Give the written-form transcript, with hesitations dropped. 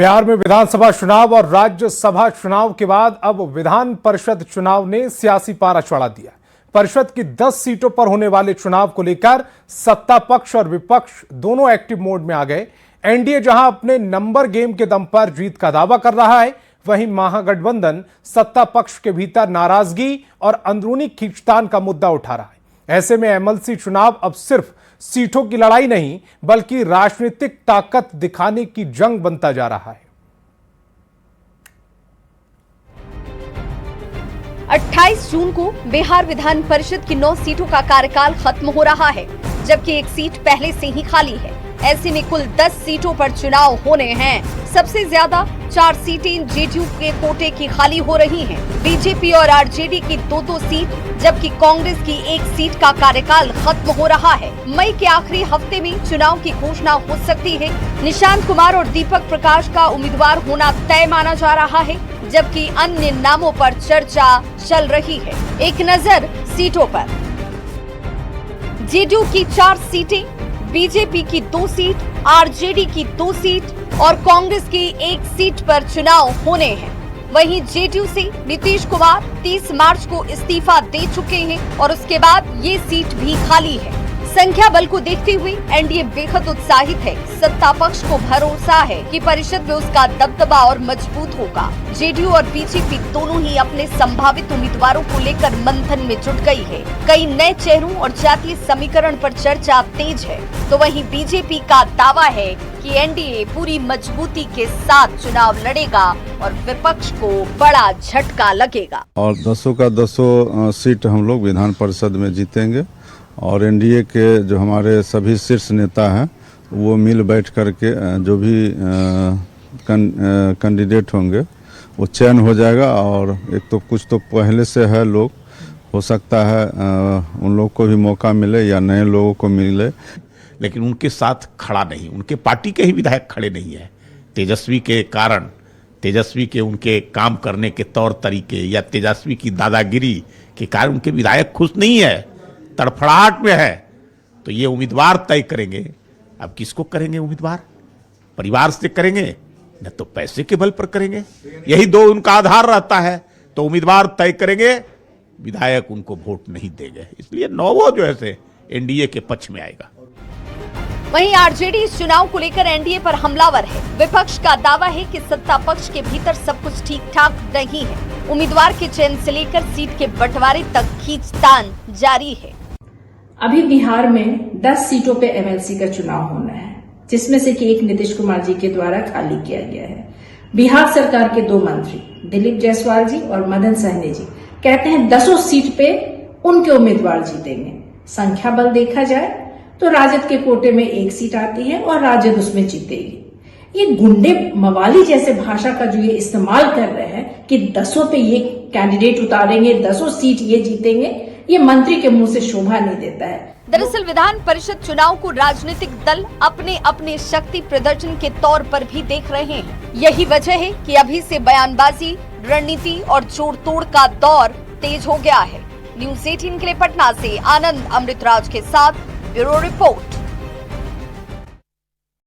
बिहार में विधानसभा चुनाव और राज्यसभा चुनाव के बाद अब विधान परिषद चुनाव ने सियासी पारा चढ़ा दिया। परिषद की 10 सीटों पर होने वाले चुनाव को लेकर सत्ता पक्ष और विपक्ष दोनों एक्टिव मोड में आ गए। एनडीए जहां अपने नंबर गेम के दम पर जीत का दावा कर रहा है, वहीं महागठबंधन सत्ता पक्ष के भीतर नाराजगी और अंदरूनी खींचतान का मुद्दा उठा रहा है। ऐसे में एमएलसी चुनाव अब सिर्फ सीटों की लड़ाई नहीं बल्कि राजनीतिक ताकत दिखाने की जंग बनता जा रहा है। 28 जून को बिहार विधान परिषद की 9 सीटों का कार्यकाल खत्म हो रहा है, जबकि एक सीट पहले से ही खाली है। ऐसे में कुल 10 सीटों पर चुनाव होने हैं। सबसे ज्यादा 4 सीटें जेडीयू के कोटे की खाली हो रही हैं। बीजेपी और आरजेडी की 2-2 सीट, जबकि कांग्रेस की 1 सीट का कार्यकाल खत्म हो रहा है। मई के आखिरी हफ्ते में चुनाव की घोषणा हो सकती है। निशांत कुमार और दीपक प्रकाश का उम्मीदवार होना तय माना जा रहा है, जबकि अन्य नामों पर चर्चा चल रही है। एक नजर सीटों पर। जेडीयू की 4 सीटें, बीजेपी की 2 सीट, आरजेडी की 2 सीट और कांग्रेस की 1 सीट पर चुनाव होने हैं। वहीं जेडीयू से नीतीश कुमार 30 मार्च को इस्तीफा दे चुके हैं और उसके बाद ये सीट भी खाली है। संख्या बल को देखते हुए एनडीए बेहद उत्साहित है। सत्ता पक्ष को भरोसा है कि परिषद में उसका दबदबा और मजबूत होगा। जेडीयू और बीजेपी दोनों ही अपने संभावित उम्मीदवारों को लेकर मंथन में जुट गई है। कई नए चेहरों और जातीय समीकरण पर चर्चा तेज है, तो वहीं बीजेपी का दावा है कि एनडीए पूरी मजबूती के साथ चुनाव लड़ेगा और विपक्ष को बड़ा झटका लगेगा। और 10 का 10 सीट हम लोग विधान परिषद में जीतेंगे और एनडीए के जो हमारे सभी शीर्ष नेता हैं वो मिल बैठ करके जो भी कैंडिडेट होंगे वो चयन हो जाएगा। और एक तो कुछ तो पहले से है लोग, हो सकता है उन लोगों को भी मौका मिले या नए लोगों को मिले, लेकिन उनके साथ खड़ा नहीं, उनके पार्टी के ही विधायक खड़े नहीं है। तेजस्वी के कारण, तेजस्वी के उनके काम करने के तौर तरीके या तेजस्वी की दादागिरी के कारण उनके विधायक खुश नहीं है, तड़फड़ाहट में है। तो ये उम्मीदवार तय करेंगे। अब किसको करेंगे उम्मीदवार? परिवार से करेंगे न तो पैसे के बल पर करेंगे, यही 2 उनका आधार रहता है। तो उम्मीदवार तय करेंगे, विधायक उनको वोट नहीं देंगे। इसलिए 9 जो है एनडीए के पक्ष में आएगा। वहीं आरजेडी इस चुनाव को लेकर एनडीए पर हमलावर है। विपक्ष का दावा है कि सत्ता पक्ष के भीतर सब कुछ ठीक ठाक नहीं है। उम्मीदवार के चयन से लेकर सीट के बंटवारे तक खींचतान जारी है। अभी बिहार में 10 सीटों पे एमएलसी का चुनाव होना है, जिसमें से कि एक नीतीश कुमार जी के द्वारा खाली किया गया है। बिहार सरकार के 2 मंत्री दिलीप जायसवाल जी और मदन सहनी जी कहते हैं 10 सीट पे उनके उम्मीदवार जीतेंगे। संख्या बल देखा जाए तो राजद के कोटे में 1 सीट आती है और राजद उसमें जीतेगी। ये गुंडे मवाली जैसे भाषा का जो ये इस्तेमाल कर रहे हैं कि 10 पे ये कैंडिडेट उतारेंगे, 10 सीट ये जीतेंगे, ये मंत्री के मुंह से शोभा नहीं देता है। दरअसल विधान परिषद चुनाव को राजनीतिक दल अपने अपने शक्ति प्रदर्शन के तौर पर भी देख रहे हैं। यही वजह है कि अभी से बयानबाजी, रणनीति और जोड़ तोड़ का दौर तेज हो गया है। न्यूज़ 18 के लिए पटना से आनंद अमृतराज के साथ ब्यूरो रिपोर्ट।